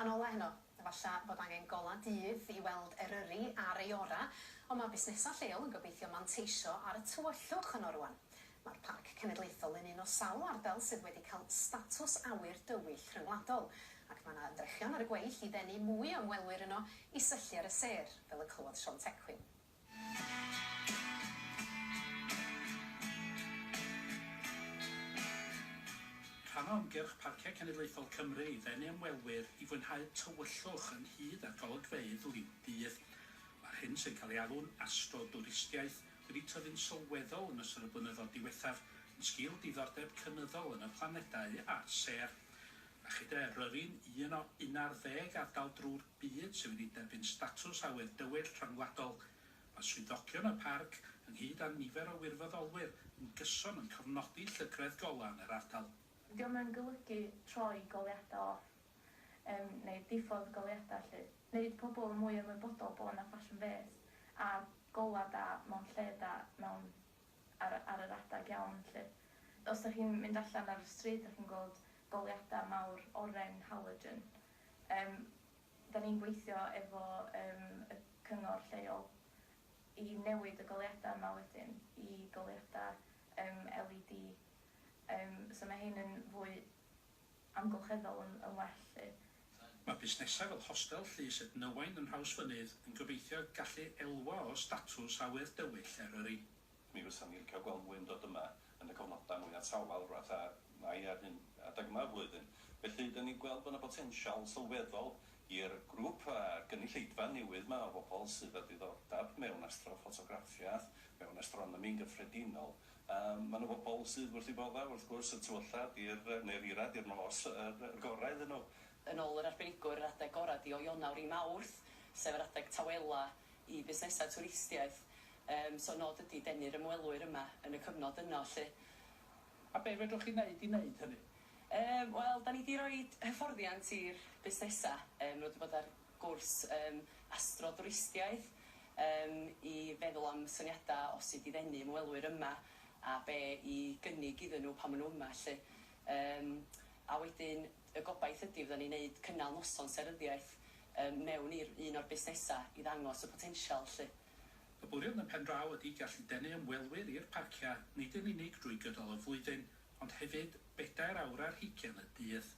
Yn ola heno, efallai bod angen gola dydd i weld Eryri ar ei ora, ond mae busnesau lleol yn gobeithio manteisio ar y tywyllwch yno rwan. Mae'r Parc Cenedlaethol yn un o sawl ardal sydd wedi cael statws awyr dywyll rhyngwladol, ac mae yna ymdrechion ar y gweill i ddenu mwy o ymwelwyr yno i syllu ar y sêr, fel y clywodd Siôn Tecwyn. Rhan o ymgyrch Parciau Cenedlaethol Cymru i ddenu ymwelwyr i fwynhau tywyllwch yn hyd ar golygfeydd liw dydd. Mae'r hyn sy'n cael ei alw'n astrotwristiaeth wedi tyfu'n sylweddol yn ystod y blynyddoedd diwethaf yn sgil diddordeb cynyddol yn y planedau a'r sêr. A chyda Eryri'n un o 11 ardal drwy'r byd sydd wedi derbyn statws awyr dywyll rhyngwladol. Mae swyddogion y parc ynghyd â nifer o wirfoddolwyr yn gyson yn cofnodi llygredd gola yn yr ardal. Diolch yn golygu troi goleuadau off, neu diffodd goleuadau lle. Wneud pobl mwy ymwybodol bod yna ffasiwn fes a gola da mewn lle da ar yr adag iawn lle. Os ydych chi'n mynd allan ar y stryd, ydych chi'n gweld goleuadau mawr oren halogen. Da ni'n gweithio efo y cyngor lleol i newid y goleuadau yma wedyn i goleuadau LED. So mae hyn yn fwy amgylcheddol yn well. Mae busnesau fel Hostel Llys Ednywain yn Nhrawsfynydd yn gobeithio gallu elwa o statws awyr dywyll Eryri. Mi fysa'n ni'n cael gweld mwy yn dod yma yn y cofnodau mwy atawal rhywbeth a mai ar hyn adag yma flwyddyn. Felly, da ni'n gweld bod yna potensial sylweddol i'r grŵp a gynulleidfa newydd yma o bobl sydd â diddordeb mewn astrofotograffiaeth, mewn astronomi'n gyffredinol. Mae yna bobl sydd wrth i bodda, wrth gwrs, y tywyllad neu'r irad i'r nos, yr gorau iddyn nhw. Yn ôl yr arbenigwr, yr adeg gorau di o Ionawr i Mawrth, sef yr adeg tawela i busnesau twristiaeth. So nod ydi denu'r ymwelwyr yma yn y cyfnod yno, lle. A be fedrwch chi wneud i wneud hynny? Wel, da ni di roi hyfforddiant i'r busnesau. Nhw wedi bod ar gwrs astrotwristiaeth i feddwl am syniadau os ydi ddenu ymwelwyr yma a be i gynnig iddyn nhw pan maen nhw yma, lle. A wedyn, y gobaith ydy fydda ni'n neud cynnal noson seryddiaeth mewn i'r un o'r busnesau i ddangos y potensial, lle. Y bwriad yn pen draw ydy gallu denu ymwelwyr i'r parciau nid yn unig drwy gydol y flwyddyn, ond hefyd 4 awr ar 20 y dydd.